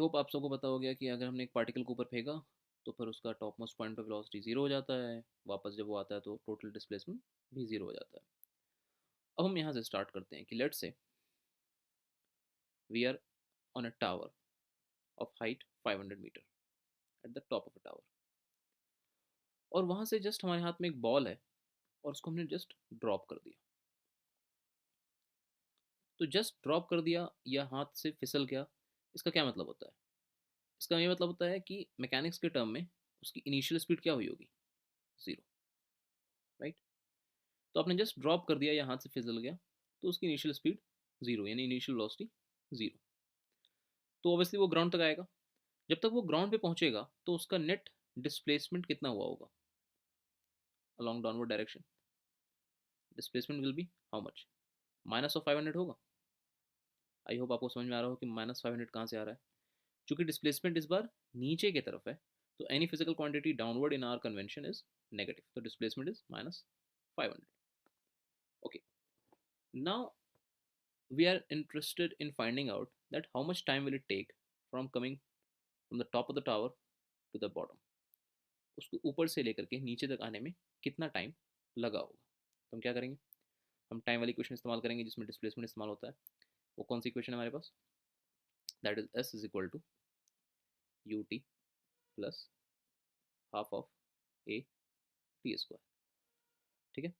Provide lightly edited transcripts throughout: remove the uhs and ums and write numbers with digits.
Hope आप सबको पता हो गया कि अगर हमने एक पार्टिकल को ऊपर फेंका तो फिर उसका टॉप मोस्ट पॉइंट पे वेलोसिटी जीरो हो जाता है, वापस जब वो आता है तो टोटल डिस्प्लेसमेंट भी जीरो हो जाता है। अब हम यहाँ से स्टार्ट करते हैं कि let's say we are on a tower of height 500 metre at the top of a tower, और वहाँ से जस्ट हमारे हाथ में एक बॉल है और उसको हमने जस्ट ड्रॉप कर दिया। तो जस्ट ड्रॉप कर दिया या हाथ से फिसल गया, इसका क्या मतलब होता है? इसका ये मतलब होता है कि मैकेनिक्स के टर्म में उसकी इनिशियल स्पीड क्या हुई होगी? Zero, right. तो आपने जस्ट ड्रॉप कर दिया या हाथ से फिसल गया तो उसकी इनिशियल स्पीड जीरो, यानी इनिशियल वेलोसिटी जीरो। तो ऑब्वियसली वो ग्राउंड तक आएगा। जब तक वो ग्राउंड पे पहुंचेगा तो उसका नेट डिस्प्लेसमेंट कितना हुआ होगा along downward direction? Displacement will be how much? Minus of 500 होगा। आई होप आपको समझ में आ रहा हो कि माइनस 500 कहाँ से आ रहा है। चूंकि डिस्प्लेसमेंट इस बार नीचे की तरफ है, तो any physical quantity downward in our convention is negative, तो displacement is minus 500। Okay, now we are interested in finding out that how much time will it take from coming from the top of the tower to the bottom, उसको ऊपर से लेकर के नीचे तक आने में कितना टाइम लगा होगा। तो हम क्या करेंगे, हम टाइम वाली क्वेश्चन इस्तेमाल करेंगे जिसमें डिस्प्लेसमेंट इस्तेमाल होता है। वो कौन सी क्वेश्चन है हमारे पास? That is s is equal to U T plus half of A T square. ठीक है,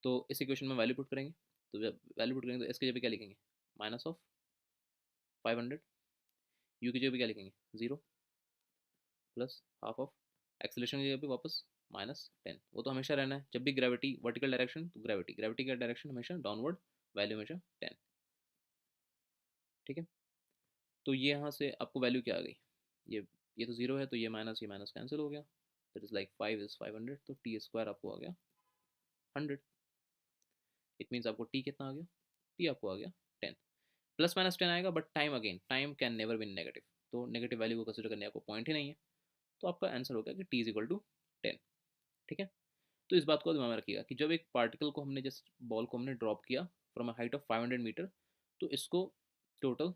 तो इस इक्वेशन में वैल्यू पुट करेंगे। तो जब वैल्यू पुट करेंगे तो एस की जगह क्या लिखेंगे? Minus of 500। यू की जगह क्या लिखेंगे? Zero plus half of acceleration की जगह पे वापस -10। वो तो हमेशा रहना है, जब भी ग्रेविटी वर्टिकल डायरेक्शन तो ग्रेविटी ग्रेविटी का डायरेक्शन हमेशा डाउनवर्ड, वैल्यू हमेशा 10। ठीक है, तो ये यहाँ से आपको वैल्यू क्या आ गई? ये तो जीरो है, तो ये माइनस कैंसिल हो गया। दैट इज लाइक 5 इज 500, तो टी स्क्वायर आपको आ गया 100। इट मीन्स आपको टी कितना आ गया? टी आपको आ गया 10। प्लस माइनस 10 आएगा, but time again, time can never been negative, तो नेगेटिव वैल्यू को कंसिडर करने का कोई पॉइंट ही नहीं है। तो आपका आंसर हो गया कि टी इज इक्वल टू 10। ठीक है, तो इस बात को दिमाग में रखिएगा कि जब एक पार्टिकल को हमने, जस्ट बॉल को हमने ड्रॉप किया from a height of 500 metre, तो इसको टोटल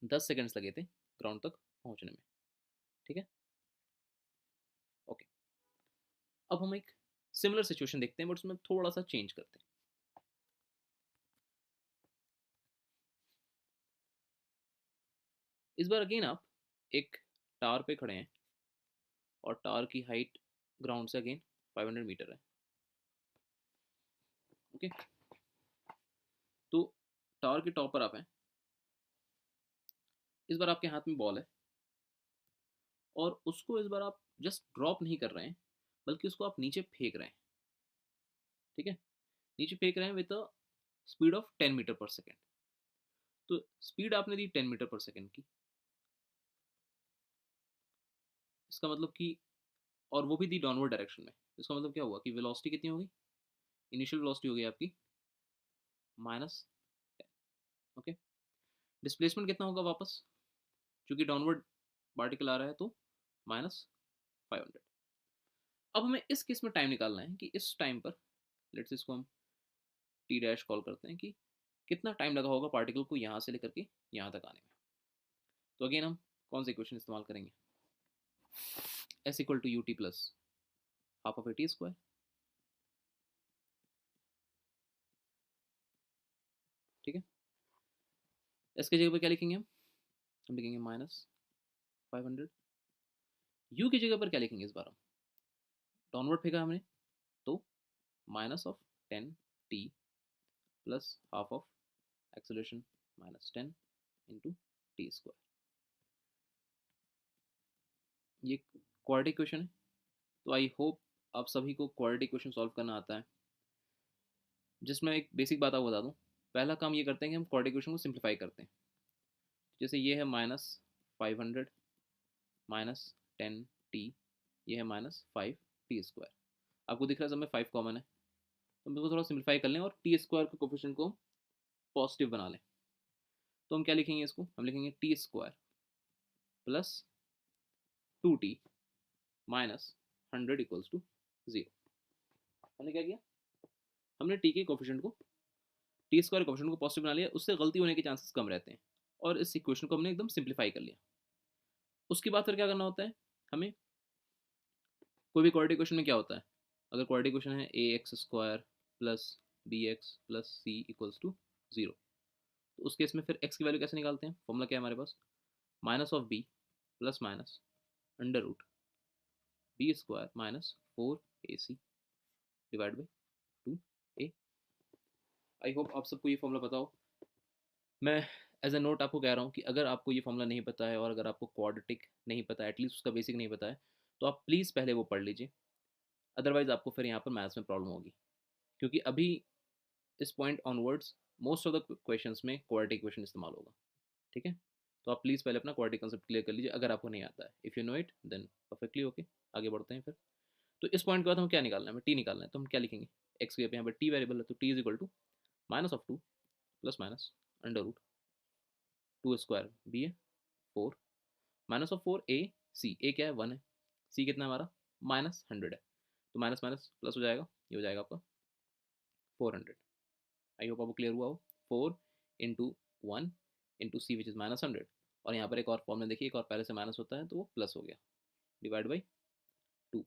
10 सेकेंड्स लगे थे ग्राउंड तक पहुंचने में। ठीक है, ओके। अब हम एक सिमिलर सिचुएशन देखते हैं, बट उसमें थोड़ा सा चेंज करते हैं। इस बार अगेन आप एक टावर पे खड़े हैं और टावर की हाइट ग्राउंड से अगेन 500 मीटर है। ओके, तो टावर के टॉप पर आप हैं। इस बार आपके हाथ में बॉल है और उसको इस बार आप जस्ट ड्रॉप नहीं कर रहे हैं, बल्कि उसको आप नीचे फेंक रहे हैं। ठीक है, नीचे फेंक रहे हैं with a speed of 10 metre per second. तो स्पीड आपने दी 10 मीटर पर सेकेंड की, इसका मतलब कि, और वो भी दी डाउनवर्ड डायरेक्शन में। इसका मतलब क्या हुआ कि वेलोसिटी कितनी होगी? इनिशियल वेलोसिटी हो गई आपकी -10। ओके, डिस्प्लेसमेंट कितना होगा वापस, क्योंकि डाउनवर्ड पार्टिकल आ रहा है, तो -500। अब हमें इस केस में टाइम निकालना है कि इस टाइम पर, लेट्स इसको हम टी डैश कॉल करते हैं, कि कितना टाइम लगा होगा पार्टिकल को यहाँ से लेकर के यहाँ तक आने में। तो अगेन हम कौन सा इक्वेशन इस्तेमाल करेंगे? S equal to U T plus half of A T square. ठीक है, एस की जगह पर क्या लिखेंगे हम लिखेंगे -500। यू की जगह पर क्या लिखेंगे? इस बार हम डाउनवर्ड फेंका हमने, तो -10 T plus half of acceleration -10 into T square. ये क्वाड्रेटिक इक्वेशन है। तो आई होप आप सभी को क्वाड्रेटिक इक्वेशन सॉल्व करना आता है। जिसमें एक बेसिक बात आपको बता दूं, पहला काम ये करते हैं कि हम क्वाड्रेटिक इक्वेशन को सिंप्लीफाई करते हैं। जैसे ये है -500 -10 टी, ये है -5 टी स्क्वायर। आपको दिख रहा है सब में 5 कॉमन है, तो हम इसको थोड़ा सिंप्लीफाई कर लें और टी स्क्वायर के कोफिशिएंट को पॉजिटिव बना लें। तो हम क्या लिखेंगे? इसको हम लिखेंगे T square plus 2 T minus 100 equals to 0। हमने क्या किया? हमने टी के कोफिशिएंट को, टी स्क्वायर कोफिशिएंट को पॉजिटिव बना लिया, उससे गलती होने के चांसेस कम रहते हैं। और इस इक्वेशन को हमने एकदम सिंप्लीफाई कर लिया। उसके बाद फिर क्या करना होता है हमें, कोई भी क्वाड्रेटिक इक्वेशन में क्या होता है, अगर क्वाड्रेटिक इक्वेशन है a x square plus b x plus c equals to 0, तो उस केस में फिर एक्स की वैल्यू कैसे निकालते हैं, फॉर्मूला क्या है हमारे पास, minus of b plus minus under root b square minus 4ac divide by 2a। I hope आप सबको ये फॉर्मूला पता हो। मैं एज ए नोट आपको कह रहा हूँ कि अगर आपको ये फॉर्मूला नहीं पता है और अगर आपको क्वाड्रेटिक नहीं पता है, एटलीस्ट उसका बेसिक नहीं पता है, तो आप प्लीज़ पहले वो पढ़ लीजिए, अदरवाइज आपको फिर यहाँ पर मैथ्स में प्रॉब्लम होगी। क्योंकि अभी इस point onwards most of the questions में क्वाड्रेटिक इक्वेशन इस्तेमाल होगा। ठीक है, तो आप प्लीज़ पहले अपना क्वाड्रेटिक कंसेप्ट क्लियर कर लीजिए अगर आपको नहीं आता है। If you know it then perfectly okay, आगे बढ़ते हैं फिर। तो इस पॉइंट के बाद हमें क्या निकालना है, हमें टी निकालना है, तो हम क्या लिखेंगे, एक्स के यहाँ पर टी वेरिएबल है, तो T is equal to minus of 2 plus minus under root 2 square B है 4 माइनस ऑफ 4 ए सी, ए क्या है 1 है, सी कितना है हमारा -100 है, तो माइनस माइनस प्लस हो जाएगा, ये हो जाएगा आपका 400। आई होप आपको क्लियर हुआ हो। 4 into 1 into C which is -100, और यहाँ पर एक और फॉर्मूला देखिए, एक और पहले से माइनस होता है तो वो प्लस हो गया, डिवाइड बाई 2।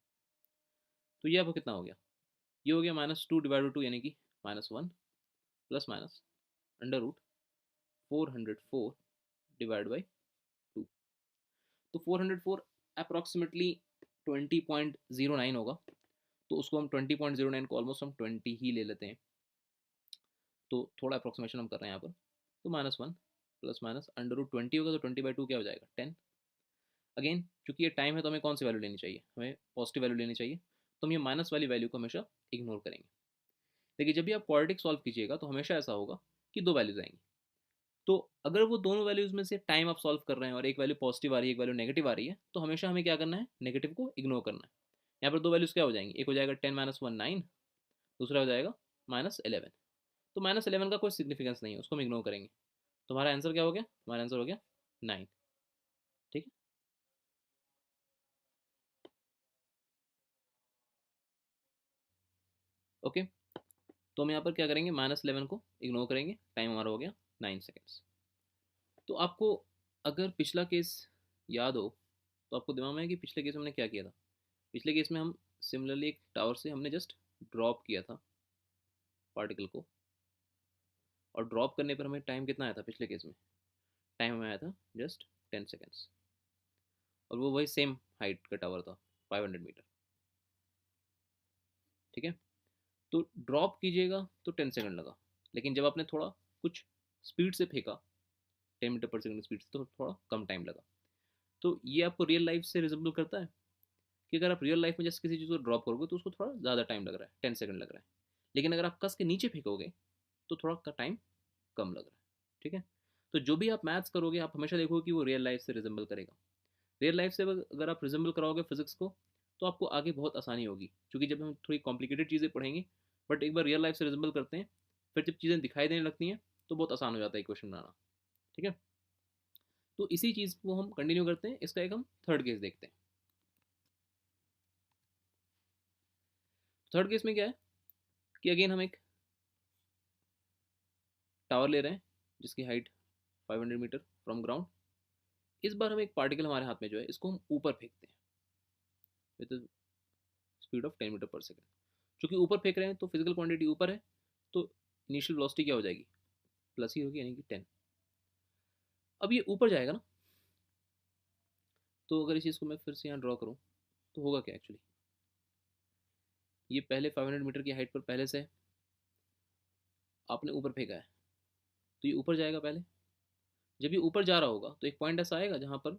तो ये आपको कितना हो गया, ये हो गया -2 डिवाइड बाई 2 यानी कि -1 plus minus under root 404 divide by 2। तो 404 अप्रॉक्सीमेटली 20.09 होगा, तो उसको हम 20.09 को ऑलमोस्ट हम 20 ही ले लेते हैं, तो थोड़ा अप्रॉक्सीमेशन हम कर रहे हैं यहाँ पर। तो -1 प्लस माइनस अंडर रूट 20 होगा, तो 20/2 क्या हो जाएगा 10। अगेन चूंकि ये टाइम है तो हमें कौन सी वैल्यू लेनी चाहिए, हमें पॉजिटिव वैल्यू लेनी चाहिए, तो हम ये माइनस वाली वैल्यू को हमेशा इग्नोर करेंगे। लेकिन जब भी आप क्वाड्रेटिक सॉल्व कीजिएगा तो हमेशा ऐसा होगा कि दो वैल्यूज आएंगी, तो अगर वो दोनों वैल्यूज में से टाइम आप सॉल्व कर रहे हैं और एक वैल्यू पॉजिटिव आ रही है एक वैल्यू नेगेटिव आ रही है, तो हमेशा हमें क्या करना है, नेगेटिव को इग्नोर करना है। यहाँ पर दो वैल्यूज क्या हो जाएंगी, एक हो जाएगा 10 - 1 9, दूसरा हो जाएगा -11। तो -11 का कोई सिग्निफिकेंस नहीं है, उसको हम इग्नोर करेंगे, तो हमारा आंसर क्या हो गया, हमारा आंसर हो गया 9। ठीक है, ओके। तो हम यहाँ पर क्या करेंगे, -11 को इग्नोर करेंगे, टाइम हमारा हो गया 9 सेकेंड्स। तो आपको अगर पिछला केस याद हो तो आपको दिमाग में है कि पिछले केस में हमने क्या किया था। पिछले केस में हम सिमिलरली एक टावर से हमने जस्ट ड्रॉप किया था पार्टिकल को, और ड्रॉप करने पर हमें टाइम कितना आया था पिछले केस में, टाइम हमें आया था जस्ट 10 सेकेंड्स, और वो वही सेम हाइट का टावर था 500 मीटर। ठीक है, तो ड्रॉप कीजिएगा तो 10 सेकेंड लगा, लेकिन जब आपने थोड़ा कुछ स्पीड से फेंका 10 मीटर पर सेकेंड स्पीड से, तो थोड़ा कम टाइम लगा। तो ये आपको रियल लाइफ से रिजेंबल करता है कि अगर आप रियल लाइफ में जैसे किसी चीज़ को ड्रॉप करोगे तो उसको थोड़ा ज़्यादा टाइम लग रहा है, 10 सेकेंड लग रहा है, लेकिन अगर आप कस के नीचे फेंकोगे तो थोड़ा का टाइम कम लग रहा है। ठीक है, तो जो भी आप मैथ्स करोगे आप हमेशा देखोगे कि वो रियल लाइफ से रिजेंबल करेगा। रियल लाइफ से अगर आप रिजेंबल कराओगे फिजिक्स को तो आपको आगे बहुत आसानी होगी, क्योंकि जब हम थोड़ी कॉम्प्लिकेटेड चीज़ें पढ़ेंगे बट एक बार रियल लाइफ से रिजेंबल करते हैं, फिर जब चीज़ें दिखाई देने लगती हैं तो बहुत आसान हो जाता है क्वेश्चन बनाना। ठीक है, तो इसी चीज़ को हम कंटिन्यू करते हैं, इसका एक हम थर्ड केस देखते हैं। थर्ड केस में क्या है कि अगेन हम एक टावर ले रहे हैं जिसकी हाइट 500 मीटर फ्रॉम ग्राउंड। इस बार हम एक पार्टिकल हमारे हाथ में जो है इसको हम ऊपर फेंकते हैं with speed of 10 metre per second. चूंकि ऊपर फेंक रहे हैं तो फिजिकल क्वांटिटी ऊपर है, तो इनिशियल वेलोसिटी क्या हो जाएगी, प्लस ही होगी, यानी कि 10। अब ये ऊपर जाएगा ना, तो अगर इस चीज़ को मैं फिर से यहाँ ड्रॉ करूँ तो होगा क्या एक्चुअली, ये पहले 500 मीटर की हाइट पर पहले से आपने ऊपर फेंका है, तो ये ऊपर जाएगा पहले। जब ये ऊपर जा रहा होगा तो एक पॉइंट ऐसा आएगा जहाँ पर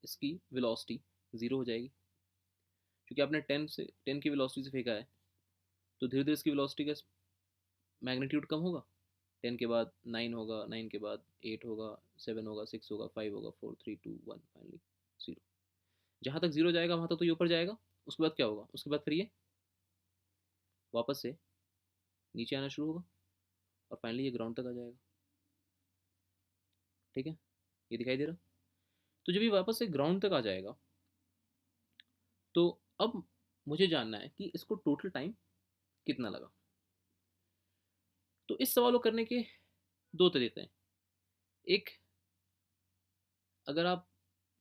इसकी वेलोसिटी ज़ीरो हो जाएगी, क्योंकि आपने 10 की वेलोसिटी से फेंका है, तो धीरे धीरे इसकी वेलोसिटी का मैग्नीट्यूड कम होगा। 10 के बाद 9 होगा, 9 के बाद 8 होगा, 7 होगा, 6 होगा, 5 होगा, 4 3 2 1, फाइनली 0। जहाँ तक 0 जाएगा वहाँ तक तो ये ऊपर जाएगा, उसके बाद क्या होगा, उसके बाद फिर ये वापस से नीचे आना शुरू होगा और फाइनली ये ग्राउंड तक आ जाएगा। ठीक है, ये दिखाई दे रहा। तो जब ये वापस से ग्राउंड तक आ जाएगा तो अब मुझे जानना है कि इसको टोटल टाइम कितना लगा। तो इस सवाल को करने के दो तरीके हैं। एक अगर आप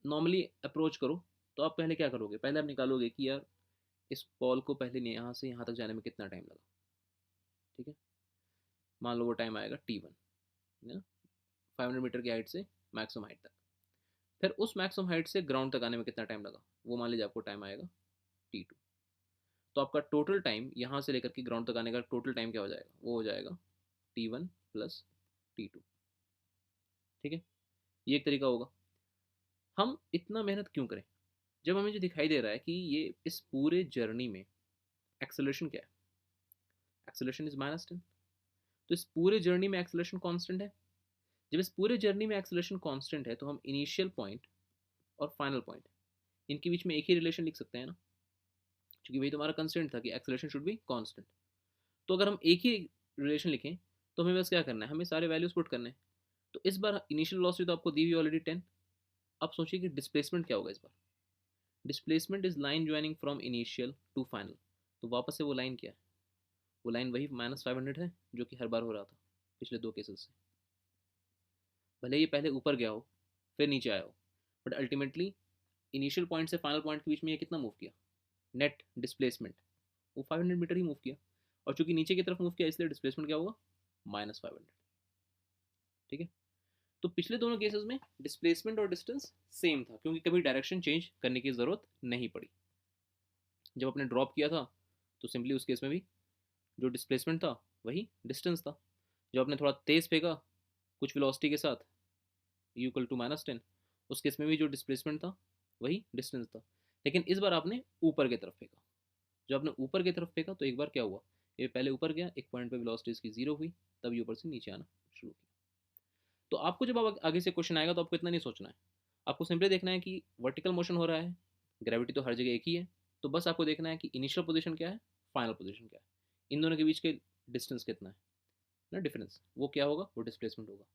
नॉर्मली अप्रोच करो तो आप पहले क्या करोगे, पहले आप निकालोगे कि यार इस बॉल को पहले नहीं यहाँ से यहाँ तक जाने में कितना टाइम लगा। ठीक है, मान लो वो टाइम आएगा T1 है ना, 500 मीटर की हाइट से मैक्सिमम हाइट तक। फिर उस मैक्सिमम हाइट से ग्राउंड तक आने में कितना टाइम लगा, वो मान लीजिए आपको टाइम आएगा T2। तो आपका टोटल टाइम यहाँ से लेकर के ग्राउंड तक आने का टोटल टाइम क्या हो जाएगा, वो हो जाएगा T1 प्लस T2। ठीक है, ये एक तरीका होगा। हम इतना मेहनत क्यों करें जब हमें जो दिखाई दे रहा है कि ये इस पूरे जर्नी में एक्सेलरेशन क्या है, एक्सेलरेशन इज -10। तो इस पूरे जर्नी में एक्सेलरेशन कांस्टेंट है। जब इस पूरे जर्नी में एक्सेलरेशन कांस्टेंट है तो हम इनिशियल पॉइंट और फाइनल पॉइंट इनके बीच में एक ही रिलेशन लिख सकते हैं ना, क्योंकि वही तो हमारा कंस्टेंट था कि एक्सेलरेशन शुड बी कांस्टेंट। तो अगर हम एक ही रिलेशन लिखें तो हमें बस क्या करना है, हमें सारे वैल्यूज पुट करने हैं। तो इस बार इनिशियल वेलोसिटी तो आपको दी हुई ऑलरेडी 10। अब सोचिए कि डिस्प्लेसमेंट क्या होगा इस बार। Displacement is line joining from initial to final. तो वापस से वो लाइन क्या है, वो लाइन वही -500 है जो कि हर बार हो रहा था पिछले दो केसेस से। भले ये पहले ऊपर गया हो फिर नीचे आया हो, बट अल्टीमेटली इनिशियल पॉइंट से फाइनल पॉइंट के बीच में ये कितना मूव किया, नेट डिस्प्लेसमेंट वो 500 मीटर ही मूव किया। और चूंकि नीचे की तरफ मूव किया इसलिए डिस्प्लेसमेंट क्या होगा, -500। ठीक है, तो पिछले दोनों केसेस में डिस्प्लेसमेंट और डिस्टेंस सेम था क्योंकि कभी डायरेक्शन चेंज करने की ज़रूरत नहीं पड़ी। जब आपने ड्रॉप किया था तो सिंपली उस केस में भी जो डिस्प्लेसमेंट था वही डिस्टेंस था। जब आपने थोड़ा तेज फेंका कुछ वेलोसिटी के साथ U = -10, उस केस में भी जो डिस्प्लेसमेंट था वही डिस्टेंस था। लेकिन इस बार आपने ऊपर की तरफ फेंका। जब आपने ऊपर की तरफ फेंका तो एक बार क्या हुआ, ये पहले ऊपर गया, एक पॉइंट पे वेलोसिटी इसकी 0 हुई, तब ये ऊपर से नीचे आना शुरू किया। तो आपको जब आप आगे से क्वेश्चन आएगा तो आपको इतना नहीं सोचना है, आपको सिंपली देखना है कि वर्टिकल मोशन हो रहा है, ग्रेविटी तो हर जगह एक ही है। तो बस आपको देखना है कि इनिशियल पोजीशन क्या है, फाइनल पोजीशन क्या है, इन दोनों के बीच के डिस्टेंस कितना है ना, डिफरेंस वो क्या होगा, वो डिस्प्लेसमेंट होगा।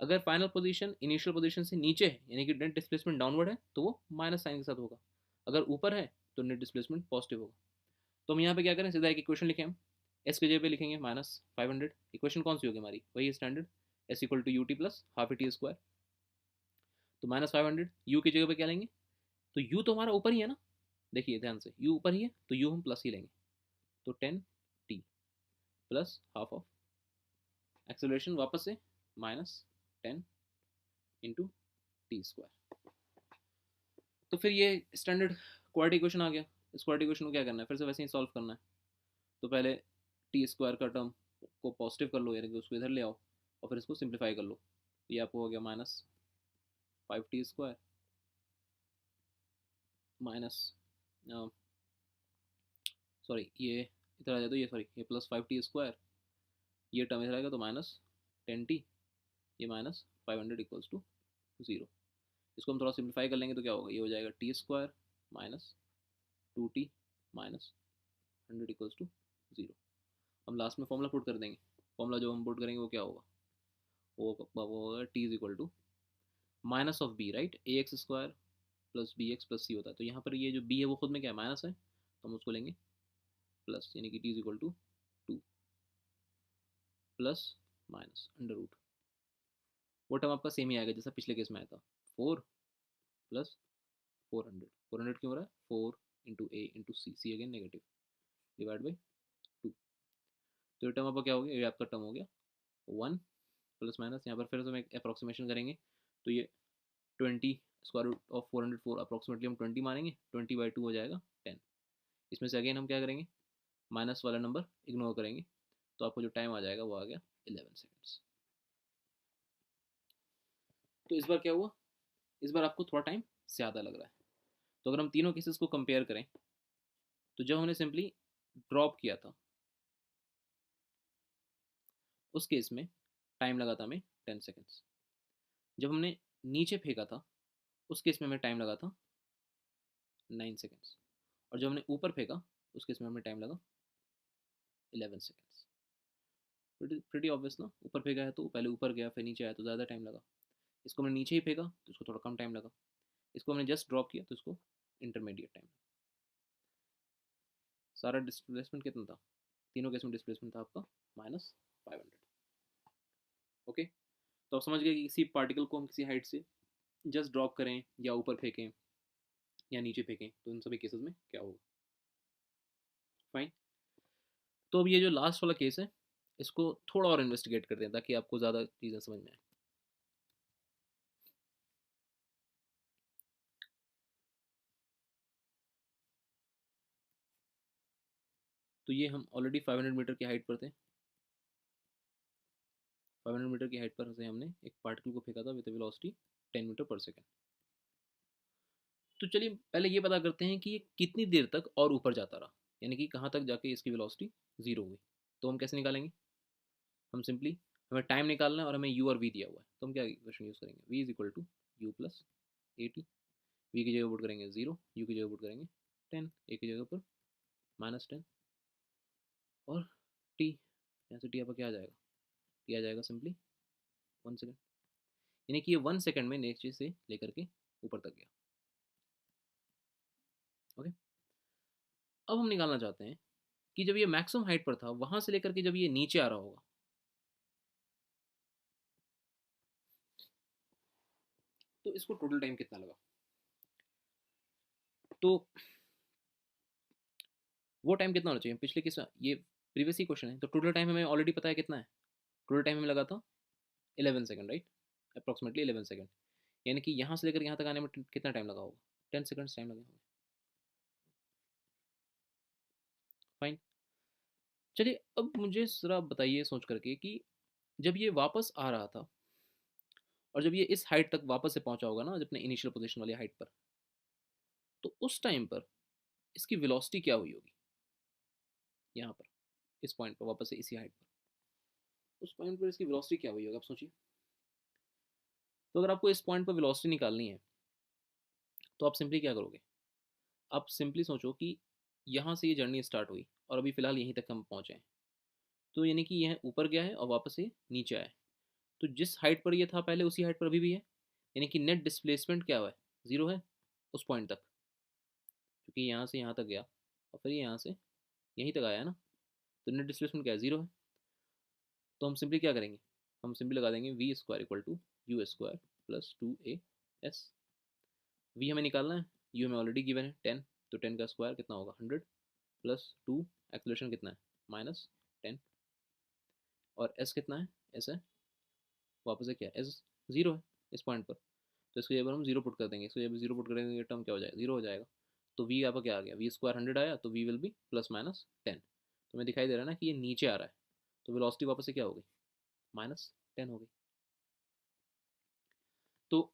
अगर फाइनल पोजीशन इनिशियल पोजीशन से नीचे है यानी कि नेट डिस्प्लेसमेंट डाउनवर्ड है तो वो माइनस साइन के साथ होगा। अगर ऊपर है तो नेट डिस्प्लेसमेंट पॉजिटिव होगा। तो हम यहाँ पे क्या करें, सीधा एक इक्वेशन लिखें हम। एस के जगह पे लिखेंगे -500। इक्वेशन कौन सी होगी हमारी, वही standard S = UT plus half T square. तो -500 यू की जगह पे क्या लेंगे, तो यू तो हमारा ऊपर ही है ना, देखिए ध्यान से यू ऊपर ही है तो यू हम प्लस ही लेंगे। तो 10t plus half of acceleration वापस से -10 × t²। तो फिर ये स्टैंडर्ड क्वाड्रेटिक इक्वेशन आ गया। इस क्वाड्रेटिक इक्वेशन को क्या करना है, फिर से वैसे ही सॉल्व करना है। तो पहले t² का टर्म को पॉजिटिव कर लो यानी कि उसको इधर ले आओ और फिर इसको सिंप्लीफाई कर लो। ये आपको हो गया -5t² माइनस, सॉरी ये इधर आ जाए तो ये सॉरी ये +5t², ये टर्म इधर आएगा तो -10t, ये -500 = 0। इसको हम थोड़ा सिंप्लीफाई कर लेंगे तो क्या होगा, ये हो जाएगा t² -2t -100 = 0। हम लास्ट में फॉर्मूला पुट कर देंगे। फॉर्मूला जो हम पुट करेंगे वो क्या होगा, वो होगा t minus of B, right, ax² plus bx plus c होता है। तो यहाँ पर ये जो b है वो खुद में क्या है, माइनस है, तो हम उसको लेंगे प्लस, यानी कि t = 2 प्लस माइनस √। वो टर्म आपका सेम ही आएगा जैसा पिछले केस में आया था, 4 प्लस 400 क्यों हो रहा है, 4 × a × c again negative divide by 2। तो ये टर्म आपका क्या हो गया, ये आपका टर्म हो गया 1 प्लस माइनस, यहाँ पर फिर से हम एक अप्रॉक्सीमेशन करेंगे तो ये 20 √404 अप्रॉक्सीमेटली हम 20 मानेंगे, 20/2 हो जाएगा 10। इसमें से अगेन हम क्या करेंगे, माइनस वाला नंबर इग्नोर करेंगे, तो आपको जो टाइम आ जाएगा वो आ गया 11 सेकेंड्स। तो इस बार क्या हुआ, इस बार आपको थोड़ा टाइम ज़्यादा लग रहा है। तो अगर हम तीनों केसेस को कंपेयर करें तो जब हमने सिंपली ड्रॉप किया था उस केस में टाइम लगा था हमें 10 सेकेंड्स। जब हमने नीचे फेंका था उस केस में हमें टाइम लगा था 9 सेकेंड्स। और जब हमने ऊपर फेंका उस केस में हमें टाइम लगा 11 सेकेंड्स। प्रीटी ऑब्वियस ना, ऊपर फेंका है तो पहले ऊपर गया फिर नीचे आया तो ज़्यादा टाइम लगा। इसको हमने नीचे ही फेंका तो इसको थोड़ा कम टाइम लगा। इसको हमने जस्ट ड्रॉप किया तो इसको इंटरमीडिएट टाइम लगा। सारा डिस्प्लेसमेंट कितना था, तीनों केस में डिस्प्लेसमेंट था आपका -500। ओके, तो आप समझ गए कि किसी पार्टिकल को हम किसी हाइट से जस्ट ड्रॉप करें या ऊपर फेंकें या नीचे फेंकें, तो इन सभी केसेस में क्या होगा। फाइन। तो अब ये जो लास्ट वाला केस है, इसको थोड़ा और इन्वेस्टिगेट करते हैं ताकि आपको ज़्यादा चीज़ें समझ में आए। तो ये हम ऑलरेडी 500 मीटर की हाइट पर थे। 500 मीटर की हाइट पर से हमने एक पार्टिकल को फेंका था with velocity 10 metre per second. तो चलिए पहले ये पता करते हैं कि ये कितनी देर तक और ऊपर जाता रहा, यानी कि कहाँ तक जाके इसकी वेलोसिटी ज़ीरो हुई। तो हम कैसे निकालेंगे, हम सिंपली, हमें टाइम निकालना है और हमें यू और वी दिया हुआ है, तो हम क्या इक्वेशन यूज़ करेंगे, V is equal to U plus A T. V की जगह पुट करेंगे 0, यू की जगह पुट करेंगे 10, ए की जगह पर -10, और टी, यहाँ से टी आपका क्या आ जाएगा, टी आ जाएगा सिंपली 1 सेकेंड। यानी कि ये 1 सेकेंड में नीचे से लेकर के ऊपर तक गया। ओके। अब हम निकालना चाहते हैं कि जब ये मैक्सिमम हाइट पर था वहां से लेकर के जब ये नीचे आ रहा होगा, तो इसको टोटल टाइम कितना लगा। तो वो टाइम कितना होना चाहिए, पिछले किस, ये प्रीवियस ही क्वेश्चन है, तो टोटल टाइम हमें ऑलरेडी पता है कितना है। टोटल टाइम हमें लगा था 11 सेकेंड, राइट, अप्रॉक्सीमेटली 11 सेकेंड। यानी कि यहाँ से लेकर यहाँ तक आने में कितना टाइम लगा होगा, 10 सेकेंड्स टाइम लगे होंगे। फाइन। चलिए अब मुझे जरा बताइए सोच करके कि जब ये वापस आ रहा था और जब ये इस हाइट तक वापस से पहुंचा होगा ना, अपने इनिशियल पोजीशन वाली हाइट पर, तो उस टाइम पर इसकी वेलोसिटी क्या हुई होगी, यहाँ पर इस पॉइंट पर वापस से इसी हाइट पर, उस पॉइंट पर इसकी वेलोसिटी क्या हुई होगी, आप सोचिए। तो अगर आपको इस पॉइंट पर वेलोसिटी निकालनी है तो आप सिंपली क्या करोगे, आप सिंपली सोचो कि यहाँ से ये जर्नी स्टार्ट हुई और अभी फिलहाल यहीं तक हम पहुँचे हैं, तो यानी कि यह ऊपर गया है और वापस से नीचे आया है। तो जिस हाइट पर ये था पहले उसी हाइट पर अभी भी है, यानी कि नेट डिस्प्लेसमेंट क्या हुआ है, ज़ीरो है उस पॉइंट तक, क्योंकि यहाँ से यहाँ तक गया और फिर यहाँ से यहीं तक आया है ना, तो नेट डिस्प्लेसमेंट क्या है, ज़ीरो है। तो हम सिंपली क्या करेंगे, हम सिंपली लगा देंगे V square equal to U square plus 2a s। V हमें निकालना है, यू हमें ऑलरेडी गिवन है 10, तो 10 का स्क्वायर कितना होगा 100, प्लस 2, एक्सलेशन कितना है -10, और एस कितना है, एस है वापस से क्या है, एस जीरो है इस पॉइंट पर, तो इसको जब हम जीरो पुट कर देंगे, इसको जब जीरो पुट करेंगे टर्म क्या हो जाएगा, जीरो हो जाएगा। तो वी आपका क्या आ गया, वी स्क्वायर 100 आया, तो वी विल बी +-10। तो हमें दिखाई दे रहा है ना कि ये नीचे आ रहा है, तो वेलोसिटी वापस से क्या हो गई, -10 हो गई। तो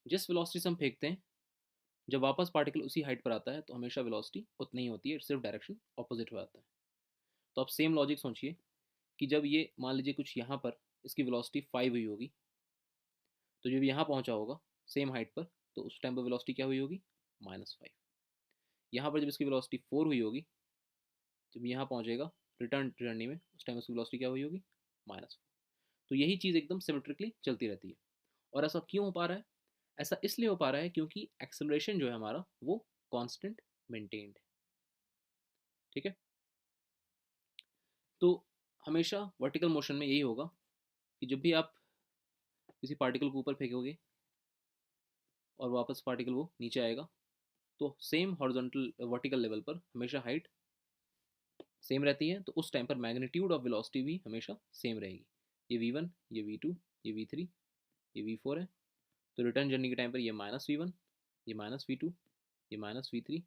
जिस वेलोसिटी से हम फेंकते हैं, जब वापस पार्टिकल उसी हाइट पर आता है तो हमेशा वेलोसिटी उतनी ही होती है, सिर्फ डायरेक्शन ऑपोजिट हो जाता है। तो आप सेम लॉजिक सोचिए कि जब ये मान लीजिए कुछ यहाँ पर इसकी वेलोसिटी 5 हुई होगी, तो जब यहाँ पहुँचा होगा सेम हाइट पर, तो उस टाइम पर वेलोसिटी क्या हुई होगी, -5। यहाँ पर जब इसकी वेलोसिटी 4 हुई होगी, जब यहाँ पहुँचेगा रिटर्न जर्नी में, उस टाइम उसकी वेलोसिटी क्या हुई होगी, -4। तो यही चीज़ एकदम सिमेट्रिकली चलती रहती है। और ऐसा क्यों हो पा रहा है, ऐसा इसलिए हो पा रहा है क्योंकि एक्सेलरेशन जो है हमारा वो कांस्टेंट मेंटेन्ड है। ठीक है। तो हमेशा वर्टिकल मोशन में यही होगा कि जब भी आप किसी पार्टिकल को ऊपर फेंकोगे और वापस पार्टिकल वो नीचे आएगा, तो सेम हॉरिजॉन्टल वर्टिकल लेवल पर हमेशा हाइट सेम रहती है, तो उस टाइम पर मैग्नीट्यूड ऑफ वेलोसिटी भी हमेशा सेम रहेगी। ये v1, ये v2, ये v3, ये v4 है। तो रिटर्न जर्नी के टाइम पर ये -v1, ये -v2, ये -v3,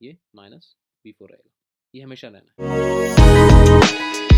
ये -v4 रहेगा। ये हमेशा रहना है।